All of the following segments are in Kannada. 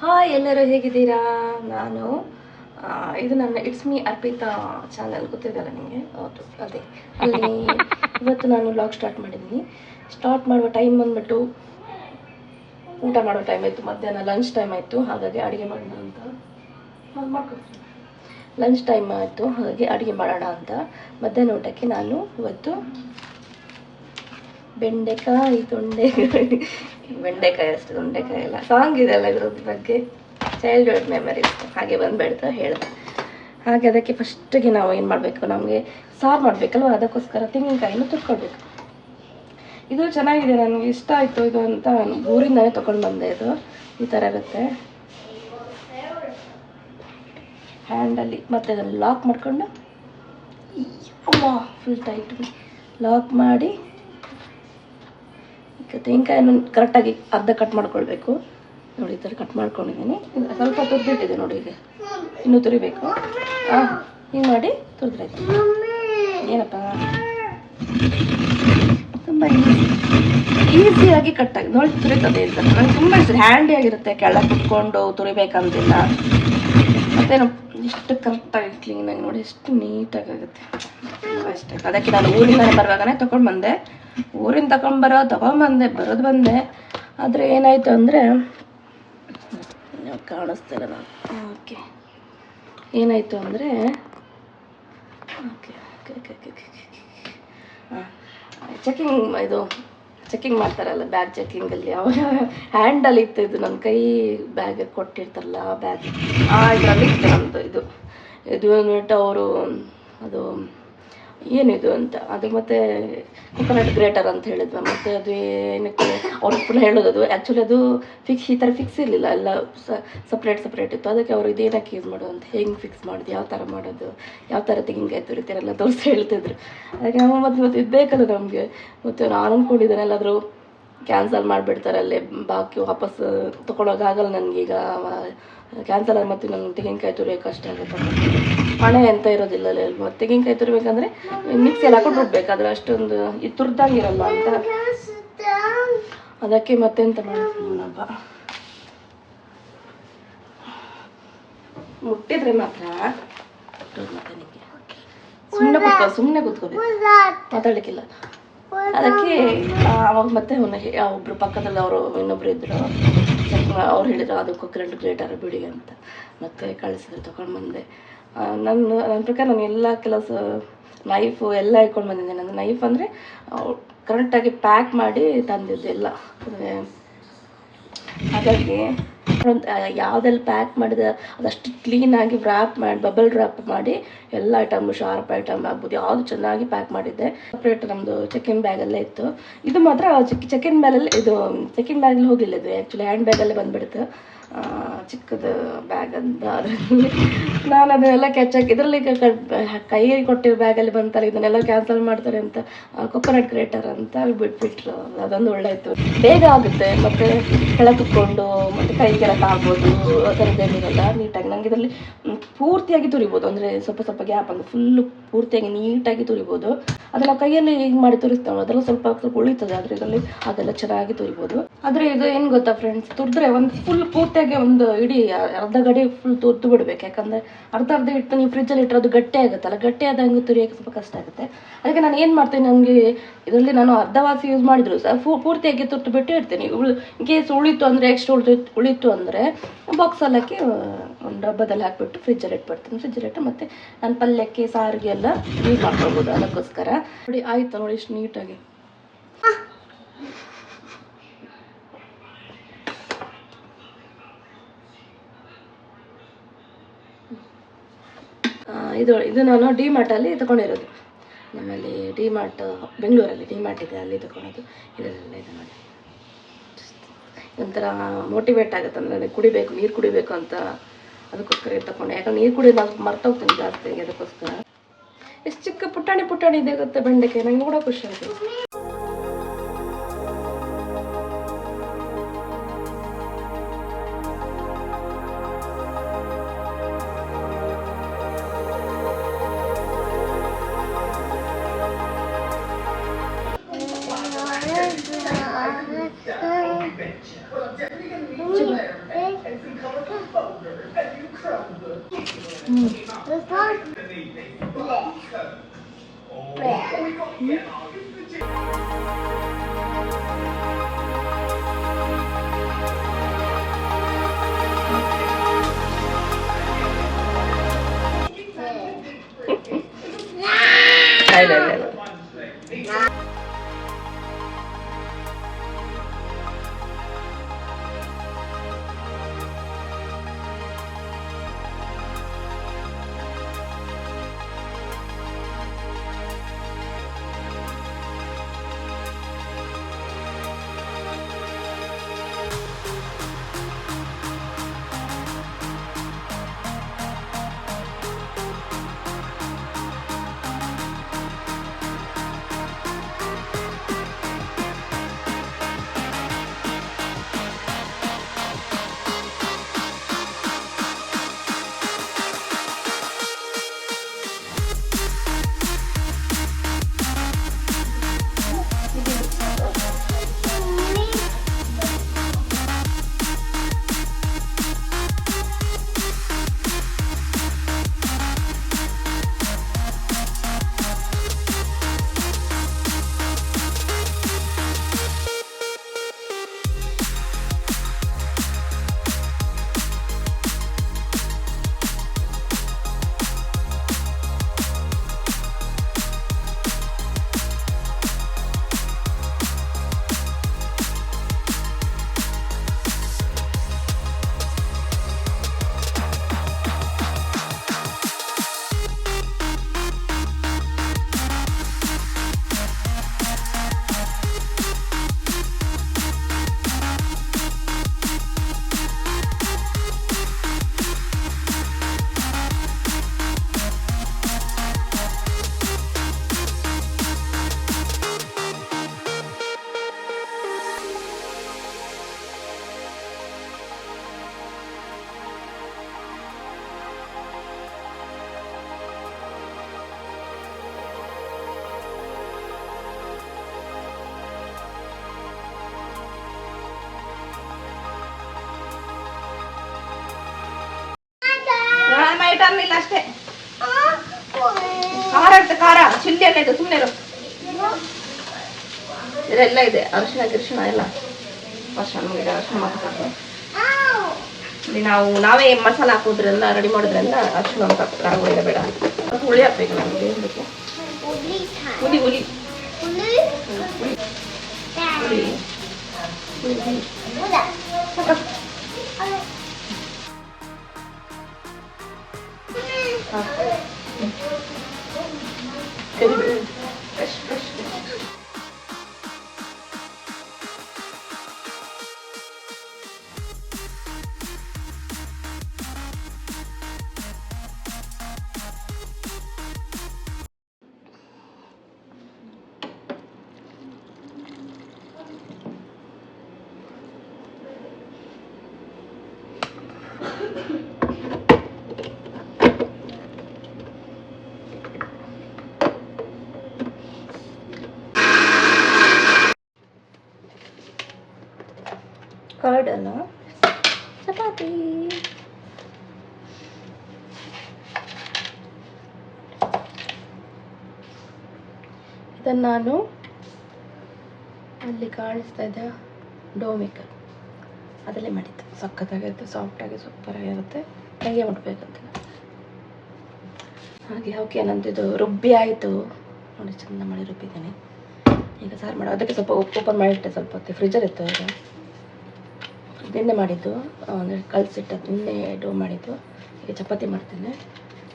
ಹಾಯ್, ಎಲ್ಲರೂ ಹೇಗಿದ್ದೀರಾ? ನಾನು ಇದು ನನ್ನ ಇಟ್ಸ್ ಮೀ ಅರ್ಪಿತಾ ಚಾನಲ್ ಗೊತ್ತಿದೆಯಲ್ಲ ನಿಮಗೆ? ಹೌದು, ಅದೇ ಅಲ್ಲಿ ಇವತ್ತು ನಾನು ವ್ಲಾಗ್ ಸ್ಟಾರ್ಟ್ ಮಾಡಿದ್ದೀನಿ. ಸ್ಟಾರ್ಟ್ ಮಾಡುವ ಟೈಮ್ ಬಂದ್ಬಿಟ್ಟು ಊಟ ಮಾಡೋ ಟೈಮ್ ಆಯಿತು, ಮಧ್ಯಾಹ್ನ ಲಂಚ್ ಟೈಮ್ ಆಯಿತು. ಹಾಗಾಗಿ ಅಡುಗೆ ಮಾಡೋಣ ಅಂತ ಲಂಚ್ ಟೈಮ್ ಆಯಿತು, ಹಾಗಾಗಿ ಅಡುಗೆ ಮಾಡೋಣ ಅಂತ ಮಧ್ಯಾಹ್ನ ಊಟಕ್ಕೆ ನಾನು ಇವತ್ತು ಬೆಂಡೆಕಾಯಿ ಅಷ್ಟು ದೊಂಡೆಕಾಯಿ ಎಲ್ಲ ಸಾಂಗ್ ಇದೆಲ್ಲ ಇದ್ರದ್ದು ಬಗ್ಗೆ ಚೈಲ್ಡ್ಹುಡ್ ಮೆಮರೀಸ್ ಹಾಗೆ ಬಂದುಬಿಡ್ತಾ ಹೇಳಿದೆ. ಹಾಗೆ ಅದಕ್ಕೆ ಫಸ್ಟಿಗೆ ನಾವು ಏನು ಮಾಡಬೇಕು, ನಮಗೆ ಸಾರು ಮಾಡಬೇಕಲ್ವ, ಅದಕ್ಕೋಸ್ಕರ ತೆಂಗಿನಕಾಯಿನ ತುರ್ಕೊಳ್ಬೇಕು. ಇದು ಚೆನ್ನಾಗಿದೆ, ನನಗೆ ಇಷ್ಟ ಆಯಿತು ಇದು ಅಂತ ಊರಿಂದನೇ ತೊಗೊಂಡು ಬಂದೆ. ಇದು ಈ ಥರ ಇರುತ್ತೆ ಹ್ಯಾಂಡಲ್ಲಿ, ಮತ್ತು ಅದನ್ನು ಲಾಕ್ ಮಾಡಿಕೊಂಡು ಫುಲ್ ಟೈಟ್ ಲಾಕ್ ಮಾಡಿ ತೆಂಗಿನಕಾಯನ್ನು ಕರೆಕ್ಟಾಗಿ ಅರ್ಧ ಕಟ್ ಮಾಡ್ಕೊಳ್ಬೇಕು. ನೋಡಿ ಈ ಥರ ಕಟ್ ಮಾಡ್ಕೊಂಡಿದ್ದೀನಿ. ಸ್ವಲ್ಪ ತುರಿದಿಟ್ಟಿದೆ ನೋಡಿ, ಈಗ ಇನ್ನೂ ತುರಿಬೇಕು. ಹಿಂಗೆ ಮಾಡಿ ತುರಿದ್ರಾಯ್ತು. ಏನಪ್ಪ, ತುಂಬ ಈಸಿಯಾಗಿ ಕಟ್ಟಾಗಿ ನೋಡಿ ತುರಿತದೆ ಅಂತ ನಂಗೆ ತುಂಬ ಇಷ್ಟ. ಹ್ಯಾಂಡಿಯಾಗಿರುತ್ತೆ, ಕೆಳಗೆ ಕುತ್ಕೊಂಡು ತುರಿಬೇಕಂತಿಲ್ಲ. ಮತ್ತೇನು ಇಷ್ಟು ಕರೆಕ್ಟಾಗಿ ಕ್ಲೀನಾಗಿ ನೋಡಿ ಎಷ್ಟು ನೀಟಾಗುತ್ತೆ, ತುಂಬ ಇಷ್ಟ ಆಯ್ತು. ಅದಕ್ಕೆ ನಾನು ಊರಿಂದನೇ ಬರುವಾಗನೇ ತೊಗೊಂಡ್ಬಂದೆ. ಊರಿಂದ ತೊಗೊಂಬಂದೆ ಬರೋದು ಬಂದೆ. ಆದರೆ ಏನಾಯಿತು ಅಂದರೆ ಕಾಣಿಸ್ತಿಲ್ಲ ನಾನು. ಏನಾಯಿತು ಅಂದರೆ ಚೆಕಿಂಗ್ ಮಾಡ್ತಾರಲ್ಲ, ಬ್ಯಾಗ್ ಚೆಕಿಂಗಲ್ಲಿ ಅವರ ಹ್ಯಾಂಡಲ್ಲಿ ಇತ್ತು. ಇದು ನನ್ನ ಕೈ ಬ್ಯಾಗ್ ಕೊಟ್ಟಿರ್ತಾರಲ್ಲ, ಆ ಬ್ಯಾಗ್ ಇದರಲ್ಲಿ ಇತ್ತು ನಮ್ಮದು. ಇದು ಅಂದ್ಬಿಟ್ಟು ಅವರು ಅದು ಏನಿದು ಅಂತ ಅದು, ಮತ್ತು ಕೊಕೊನಟ್ ಗ್ರೇಟರ್ ಅಂತ ಹೇಳಿದ್ವಿ. ಮತ್ತು ಅದು ಏನಕ್ಕೆ ಅವ್ರು ಪುನಃ ಹೇಳೋದು, ಅದು ಆ್ಯಕ್ಚುಲಿ ಅದು ಈ ಥರ ಫಿಕ್ಸ್ ಇರಲಿಲ್ಲ, ಎಲ್ಲ ಸಪ್ರೇಟ್ ಇತ್ತು. ಅದಕ್ಕೆ ಅವರು ಇದೇನಕ್ಕೆ ಯೂಸ್ ಮಾಡೋದು ಅಂತ, ಹೆಂಗೆ ಫಿಕ್ಸ್ ಮಾಡೋದು, ಯಾವ ಥರ ಮಾಡೋದು, ಯಾವ ಥರ ತೆಂಗಿನಕಾಯಿ ತುರಿತೀರೆಲ್ಲ ತೋರಿಸಿ ಹೇಳ್ತಿದ್ರು. ಅದಕ್ಕೆ ನಮ್ಮ ಮತ್ತೆ ಇದು ಬೇಕಲ್ಲ ನಮಗೆ. ಮತ್ತು ನಾನು ಅಂದ್ಕೊಂಡಿದ್ದೇನೆ ಎಲ್ಲಾದರೂ ಕ್ಯಾನ್ಸಲ್ ಮಾಡಿಬಿಡ್ತಾರೆ ಅಲ್ಲೇ, ಬಾಕಿ ವಾಪಸ್ ತೊಗೊಳೋಕ್ಕಾಗಲ್ಲ ನನಗೀಗ. ಕ್ಯಾನ್ಸಲ್ ಆಗಿ ಮತ್ತೆ ನನಗೆ ತೆಂಗಿನಕಾಯಿ ತುರಿಯೋಕೆ ಕಷ್ಟ ಆಗುತ್ತೆ. ಹಣೆ ಅಂತ ಇರೋದಿಲ್ಲ ಅಲ್ವ, ತೆಂಗಿನಕಾಯಿ ತುರಿಬೇಕಂದ್ರೆ ಮಿಕ್ಸಿಯಲ್ಲಿ ಹಾಕೊಂಡು ರುಬ್ಬೇಕಾದ್ರೆ ಅಷ್ಟೊಂದು ಇದು ತುರ್ದಂಗಿರಲ್ಲ ಅಂತ. ಅದಕ್ಕೆ ಮತ್ತೆಂತ ಮಾಡೋಣಪ್ಪ, ಮುಟ್ಟಿದ್ರೆ ಮಾತ್ರ ಸುಮ್ಮನೆ ಕೂತ್ಕೋಬೇಕು, ಮಾತಾಡ್ಲಿಕ್ಕಿಲ್ಲ. ಅದಕ್ಕೆ ಅವಾಗ ಮತ್ತೆ ಒಬ್ಬರು ಪಕ್ಕದಲ್ಲಿ ಅವರು ಇನ್ನೊಬ್ರು ಇದ್ರು, ಅವ್ರು ಹೇಳಿದ್ರು ಅದು ಕೊಕೊನಟ್ ಗ್ರೇಟರ್ ಬಿಡಿ ಅಂತ. ಮತ್ತೆ ಕಳಿಸಿದ್ರು, ತೊಗೊಂಡು ಬಂದೆ. ನನ್ನ ಪ್ರಕಾರ ನಾನು ಎಲ್ಲ ಕೆಲಸ ನೈಫು ಎಲ್ಲ ಇಟ್ಕೊಂಡು ಬಂದಿದ್ದೆ. ನನ್ನ ನೈಫ್ ಅಂದರೆ ಕರೆಕ್ಟಾಗಿ ಪ್ಯಾಕ್ ಮಾಡಿ ತಂದಿದ್ದೆಲ್ಲ. ಹಾಗಾಗಿ ಯಾವುದೆಲ್ಲ ಪ್ಯಾಕ್ ಮಾಡಿದೆ ಅದಷ್ಟು ಕ್ಲೀನಾಗಿ ಬಬಲ್ ರ್ಯಾಪ್ ಮಾಡಿ ಎಲ್ಲ ಐಟಮ್, ಶಾರ್ಪ್ ಐಟಮ್ ಆಗ್ಬೋದು, ಯಾವುದು ಚೆನ್ನಾಗಿ ಪ್ಯಾಕ್ ಮಾಡಿದ್ದೆ. ಸಪ್ರೇಟ್ ನಮ್ಮದು ಚೆಕಿನ್ ಬ್ಯಾಗಲ್ಲೇ ಇತ್ತು. ಇದು ಮಾತ್ರ ಚೆಕಿನ್ ಬ್ಯಾಗಲ್ಲಿ ಹೋಗಲಿಲ್ಲ. ಇದು ಆ್ಯಕ್ಚುಲಿ ಹ್ಯಾಂಡ್ ಬ್ಯಾಗಲ್ಲೇ ಬಂದುಬಿಡ್ತು, ಚಿಕ್ಕದು ಬ್ಯಾಗ್ ಅಂತ. ಅದರಲ್ಲಿ ನಾನು ಅದನ್ನೆಲ್ಲ ಕೆಚ್ಚಾಕಿ ಇದರಲ್ಲಿ ಕೈ ಕೊಟ್ಟಿರೋ ಬ್ಯಾಗಲ್ಲಿ ಬಂತಲ್ಲ, ಇದನ್ನೆಲ್ಲ ಕ್ಯಾನ್ಸಲ್ ಮಾಡ್ತಾರೆ ಅಂತ ಕೊಕೊನಟ್ ಗ್ರೇಟರ್ ಅಂತ ಬಿಟ್ಬಿಟ್ರು. ಅದೊಂದು ಒಳ್ಳೆಯಿತು, ಬೇಗ ಆಗುತ್ತೆ. ಮತ್ತು ಕೆಳಗೆ ಕುತ್ಕೊಂಡು ಮತ್ತು ಕೈಗೆಲ್ಲ ತಾಗ್ಬೋದು, ಆ ಥರದ್ದೇನಿರಲ್ಲ. ನೀಟಾಗಿ ನನಗೆ ಇದರಲ್ಲಿ ಪೂರ್ತಿಯಾಗಿ ತುರಿಬೋದು, ಅಂದರೆ ಸ್ವಲ್ಪ ಗ್ಯಾಪ್ ಅಂದರೆ ಫುಲ್ಲು ಪೂರ್ತಿಯಾಗಿ ನೀಟಾಗಿ ತುರಿಬೋದು. ಅದನ್ನು ಕೈಯಲ್ಲಿ ಹಿಂಗೆ ಮಾಡಿ ತುರಿಸ್ತಾವೆ, ಅದೆಲ್ಲ ಸ್ವಲ್ಪ ಉಳಿತದೆ. ಆದರೆ ಇದರಲ್ಲಿ ಅದೆಲ್ಲ ಚೆನ್ನಾಗಿ ತುರಿಬೋದು. ಆದರೆ ಇದು ಏನು ಗೊತ್ತಾ ಫ್ರೆಂಡ್ಸ್, ತುರಿದ್ರೆ ಒಂದು ಫುಲ್ ಪೂರ್ತಿಯಾಗಿ ಒಂದು ಇಡೀ ಅರ್ಧ ಗಡಿ ಫುಲ್ ತುರ್ದು ಬಿಡ್ಬೇಕು. ಯಾಕಂದರೆ ಅರ್ಧ ಇಟ್ಟು ನೀವು ಫ್ರಿಜ್ಜಲ್ಲಿ ಇಟ್ಟರೆ ಅದು ಗಟ್ಟಿ ಆಗುತ್ತಲ್ಲ, ಗಟ್ಟಿ ಆದಂಗೆ ತುರಿಯೋಕ್ಕೆ ಸ್ವಲ್ಪ ಕಷ್ಟ ಆಗುತ್ತೆ. ಅದಕ್ಕೆ ನಾನು ಏನು ಮಾಡ್ತೀನಿ, ನನಗೆ ಇದರಲ್ಲಿ ನಾನು ಅರ್ಧವಾಸಿ ಯೂಸ್ ಮಾಡಿದ್ರು ಸಹ ಪೂರ್ತಿಯಾಗಿ ತುರ್ತು ಬಿಟ್ಟು ಇಡ್ತೀನಿ. ಇನ್ ಕೇಸ್ ಉಳಿತು ಅಂದರೆ, ಎಕ್ಸ್ಟ್ರಾ ಉಳಿತು ಅಂದರೆ ಬಾಕ್ಸಲ್ಲಿ ಹಾಕಿ ಒಂದು ಡಬ್ಬದಲ್ಲಿ ಹಾಕಿಬಿಟ್ಟು ಫ್ರಿಜ್ಜಲ್ಲಿ ಇಟ್ಬಿಡ್ತೀನಿ. ಫ್ರಿಜ್ಜಲ್ಲಿ ಇಟ್ಟು ಮತ್ತು ನಾನು ಪಲ್ಯಕ್ಕೆ ಸಾರಿಗೆ ಎಲ್ಲ ಯೂಸ್ ಮಾಡ್ಕೊಳ್ಬೋದು. ಅದಕ್ಕೋಸ್ಕರ ನೋಡಿ, ಆಯಿತು ನೋಡಿ ಇಷ್ಟು ನೀಟಾಗಿ. ಇದು ನಾನು ಡಿ-ಮಾರ್ಟಲ್ಲಿ ತೊಗೊಂಡಿರೋದು. ನಮ್ಮಲ್ಲಿ ಡಿ-ಮಾರ್ಟ್ ಬೆಂಗಳೂರಲ್ಲಿ ಡಿ-ಮಾರ್ಟ್ ಇದೆ, ಅಲ್ಲಿ ತೊಗೊಳೋದು. ಇದೆಲ್ಲ ಇದು ಮಾಡಿ ಒಂಥರ ಮೋಟಿವೇಟ್ ಆಗುತ್ತೆ, ಅಂದರೆ ನೀರು ಕುಡಿಬೇಕು ಅಂತ. ಅದಕ್ಕೋಸ್ಕರ ತಗೊಂಡೆ. ಯಾಕಂದ್ರೆ ನೀರು ಕುಡಿಯೋದು ನಾನು ಮರ್ತೋಗ್ತೀನಿ ಜಾಸ್ತಿ, ಅದಕ್ಕೋಸ್ಕರ. ಎಷ್ಟು ಚಿಕ್ಕ ಪುಟಾಣಿ ಇದೆ ಗೊತ್ತೆ ಬೆಂಡೆಕಾಯಿ, ನಂಗೆ ಕೂಡ ಖುಷಿ ಆಯಿತು. ಐಟಮ್ ಇಲ್ಲ ಅಷ್ಟೇ. ಖಾರ ಇರುತ್ತೆ, ಖಾರ ಚಿಲ್ಲಿ ಎಲ್ಲ ಇದೆ, ಸುಮ್ಮನೆ ಇರು. ಇದೆಲ್ಲ ಇದೆ, ಅರಿಶಿನ ಗಿರಿಶಿನ ಎಲ್ಲ. ಅರಿಶಿನ ಹಾಕೋದು. ಇಲ್ಲಿ ನಾವೇ ಮಸಾಲ ಹಾಕೋದ್ರಿಂದ ರೆಡಿ ಮಾಡೋದ್ರಿಂದ ಅರಿಶಿನ ಅಂತ ಖಾರ ಹುಳಿ ಬೇಡ. ಹುಳಿ ಹಾಕ್ಬೇಕು ನಮಗೆ. ಏನು ಬೇಕು? ಹುಳಿ ಹುಳಿ ಹುಳಿ ಕರ್ಡ್ ಅಲ್ಲ, ಚಪಾತಿ. ಇದನ್ನು ನಾನು ಅಲ್ಲಿ ಕಾಣಿಸ್ತಾ ಇದೆ ಡೋ ಮೇಕರ್ ಅದರಲ್ಲೇ ಮಾಡಿದ್ದು. ಸಖತ್ತಾಗಿರುತ್ತೆ, ಸಾಫ್ಟಾಗಿ ಸೂಪರಾಗಿರುತ್ತೆ. ಹೇಗೆ ಮಾಡಬೇಕಂತ ಹಾಗೆ. ಓಕೆ, ನಂದು ರುಬ್ಬಿ ಆಯಿತು ನೋಡಿ, ಚೆಂದ ಮಾಡಿ ರುಬ್ಬಿದ್ದೀನಿ. ಈಗ ಸಾರು ಮಾಡೋ ಅದಕ್ಕೆ ಸ್ವಲ್ಪ ಓಪನ್ ಮಾಡಿಟ್ಟೆ, ಸ್ವಲ್ಪ ಹೊತ್ತು ಫ್ರಿಜ್ಜಲ್ಲಿ ಇತ್ತು. ಈಗ ನಿನ್ನೆ ಮಾಡಿದ್ದು, ಅಂದರೆ ಕಲಸಿಟ್ಟದ್ದು ನಿನ್ನೆ ಡೋ ಮಾಡಿದ್ದು. ಈಗ ಚಪಾತಿ ಮಾಡ್ತೇನೆ,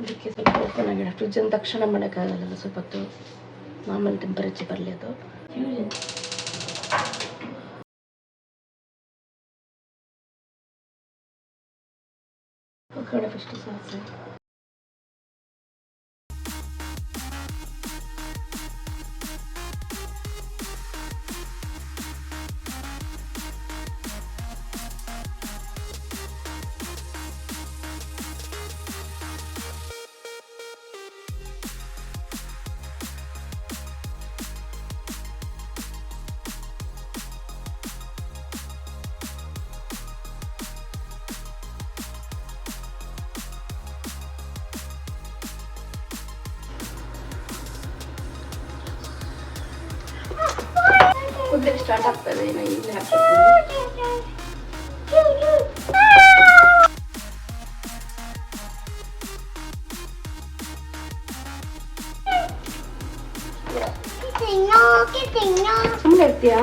ಅದಕ್ಕೆ ಸ್ವಲ್ಪ ಓಪನ್ ಆಗಿಡ. ಫ್ರಿಜ್ಜನ್ನು ತಕ್ಷಣ ಮಾಡೋಕ್ಕಾಗಲ್ಲ, ಸ್ವಲ್ಪ ಹೊತ್ತು ಮಾಮೂಲಿ ಟೆಂಪರೇಚರ್ ಬರಲಿ ಅದು. ಒಗ್ಗರಣೆ ಫಸ್ಟ್ ಸಾಸಿವೆ, ಕುದಿಲಿಕ್ಕೆ ಸ್ಟಾರ್ಟ್ ಆಗ್ತದೆ. ಇನ್ನು ಇಲ್ಲಿ ಹಾಕ್ಬೇಕು. ಸುಮ್ಮನೆ ಇರ್ತೀಯಾ?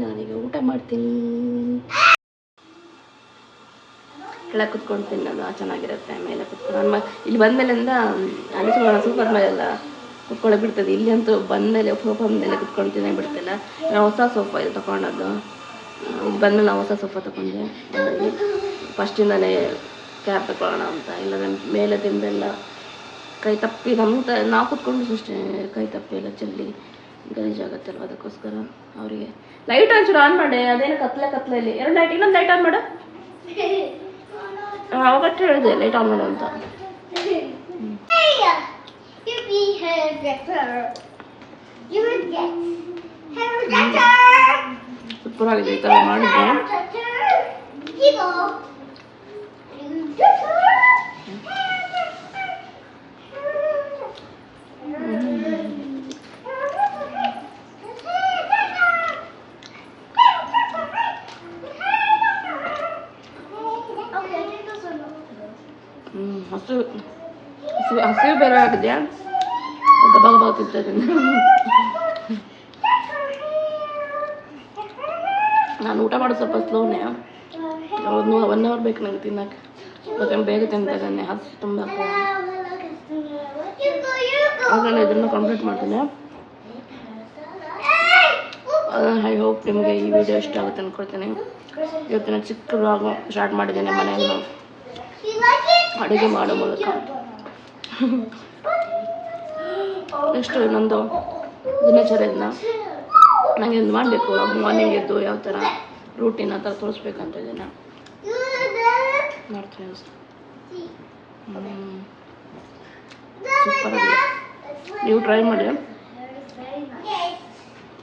ನಾನೀಗ ಊಟ ಮಾಡ್ತೀನಿ. ಕೆಳಗೆ ಕುತ್ಕೊಳ್ತೀನಿ. ನಾನು ಚೆನ್ನಾಗಿರುತ್ತೆ. ಮೇಲೆ ಕುತ್ಕೊಂಡು ನನ್ನ ಇಲ್ಲಿ ಬಂದಮೇಲಿಂದ ಅನಿಸ್ಕೊಳ್ಳೋಣ ಸೂಪರ್ ಮೇಲೆಲ್ಲ ಕುತ್ಕೊಳ್ಳೋಕೆ ಬಿಡ್ತದೆ. ಇಲ್ಲಿ ಅಂತೂ ಬಂದಮೇಲೆ ಸೋಫಾ ಮೇಲೆ ಕುತ್ಕೊಳ್ತೀನಿ ಬಿಡ್ತಿಲ್ಲ. ನಾನು ಹೊಸ ಸೋಫಾ ಇದು ತೊಗೊಂಡದ್ದು. ಇಲ್ಲಿ ಬಂದಮೇಲೆ ನಾವು ಹೊಸ ಸೋಫಾ ತೊಗೊಂಡೆ. ಫಸ್ಟಿಂದಲೇ ಕ್ಯಾಬ್ ತಗೊಳ್ಳೋಣ ಅಂತ. ಇಲ್ಲದ ಮೇಲೆ ತಿಂದೆಲ್ಲ ಕೈ ತಪ್ಪಿ ನಮ್ಗೆ ನಾವು ಕುತ್ಕೊಂಡು ಅಷ್ಟೇ ಕೈ ತಪ್ಪಿ ಎಲ್ಲ ಚೆಲ್ಲಿ ಗಲೀಜಾಗತ್ತಲ್ವ. ಅದಕ್ಕೋಸ್ಕರ ಅವರಿಗೆ ಲೈಟ್ ಒಂಚೂರು ಆನ್ ಮಾಡಿ. ಅದೇನು ಕತ್ಲೆಯಲ್ಲಿ 2 ಲೈಟ್, ಇನ್ನೊಂದು ಲೈಟ್ ಆನ್ ಮಾಡು. ಅವಾಗ ಹೇಳಿದೆ ಲೈಟ್ ಆನ್ ಮಾಡು ಅಂತ. ಸೂಪರ್ ಆಗಿದೆ ಈ ಥರ ಮಾಡಿದ್ದೆ. ಹಸಿವು ಬೇರೆ ಆಗಿದೆಯಾ? ಗಬ ತಿಂತಿದ್ದೀನಿ. ನಾನು ಊಟ ಮಾಡೋದು ಸ್ವಲ್ಪ ಸ್ಲೋನೇ. 1 ಅವರ್ ಬೇಕು ನಂಗೆ ತಿನ್ನೋಕ್ಕೆ. ಮತ್ತೆ ಬೇಗ ತಿಂತಿದ್ದೇನೆ. ಹಸು ತುಂಬ ಆಮೇಲೆ ಇದನ್ನು ಕಂಪ್ಲೀಟ್ ಮಾಡ್ತೀನಿ. ಐ ಹೋಪ್ ನಿಮಗೆ ಈ ವಿಡಿಯೋ ಇಷ್ಟ ಆಗುತ್ತೆ ಅಂದ್ಕೊಳ್ತೀನಿ. ಇವತ್ತಿನ ಚಿಕ್ಕ ವ್ಲಾಗ್ ಸ್ಟಾರ್ಟ್ ಮಾಡಿದ್ದೇನೆ ಮನೆಯನ್ನು ಅಡುಗೆ ಮಾಡೋ ಮೂಲಕ. ನೆಕ್ಸ್ಟ್ ಇನ್ನೊಂದು ದಿನಚರಿಯನ್ನು ನನಗೆ ಇದು ಮಾಡಬೇಕು. ಮಾರ್ನಿಂಗ್ ಎದ್ದು ಯಾವ ಥರ ರೂಟೀನ್ ಆ ಥರ ತೋರಿಸ್ಬೇಕಂತ ಇದ್ದೀನಿ. ಮಾಡ್ತೀನಿ. ಸೂಪರ್ ಆಗಿದೆ. ನೀವು ಟ್ರೈ ಮಾಡಿ.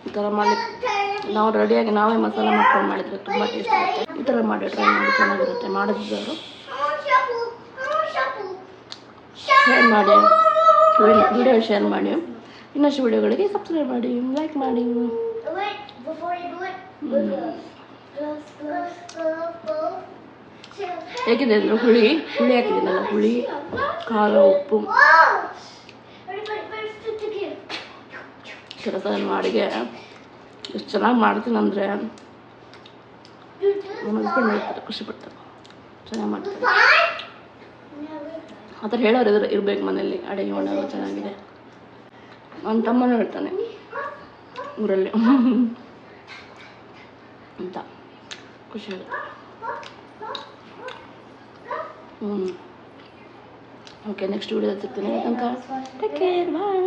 ಈ ಥರ ಮಾಡಲಿಕ್ಕೆ ನಾವು ರೆಡಿಯಾಗಿ ನಾವೇ ಮಸಾಲೆ ಮಾಡ್ಕೊಂಡು ಮಾಡಿದರೆ ತುಂಬ ಟೇಸ್ಟ್ ಆಗುತ್ತೆ. ಈ ಥರ ಮಾಡಿ ಟ್ರೈ ಮಾಡಿ, ಚೆನ್ನಾಗಿರುತ್ತೆ. ಮಾಡಿದ್ದವರು ಶೇರ್ ಮಾಡಿ, ವಿಡಿಯೋ ಶೇರ್ ಮಾಡಿ. ಇನ್ನಷ್ಟು ವಿಡಿಯೋಗಳಿಗೆ ಸಬ್ಸ್ಕ್ರೈಬ್ ಮಾಡಿ, ಲೈಕ್ ಮಾಡಿ. ಹೇಗಿದೆ ಅಂದರೆ ಹುಳಿ ಹಾಕಿದ್ದೀನಲ್ಲ, ಹುಳಿ, ಖಾರ, ಉಪ್ಪು ಕೆಲಸ ಅಡುಗೆ ಎಷ್ಟು ಚೆನ್ನಾಗಿ ಮಾಡ್ತೀನಿ ಅಂದರೆ ನಮ್ಮ ಹಸ್ಬೆಂಡ್ ಹೇಳ್ತಾರೆ, ಖುಷಿ ಪಡ್ತಾರೆ. ಚೆನ್ನಾಗಿ ಮಾಡ್ತಾರೆ ಆ ಥರ ಹೇಳೋರು ಇರಬೇಕು ಮನೇಲಿ. ಅಡುಗೆ ಮಾಡೋದು ಚೆನ್ನಾಗಿದೆ. ನನ್ನ ತಮ್ಮನೂ ಹೇಳ್ತಾನೆ ಊರಲ್ಲಿ ಅಂತ. ಖುಷಿ ಆಗುತ್ತೆ. ಓಕೆ, ನೆಕ್ಸ್ಟ್ ವಿಡಿಯೋದಲ್ಲಿ ಸಿಗ್ತೀನಿ. ತನಕ ಟೇಕ್ ಕೇರ್, ಬಾಯ್.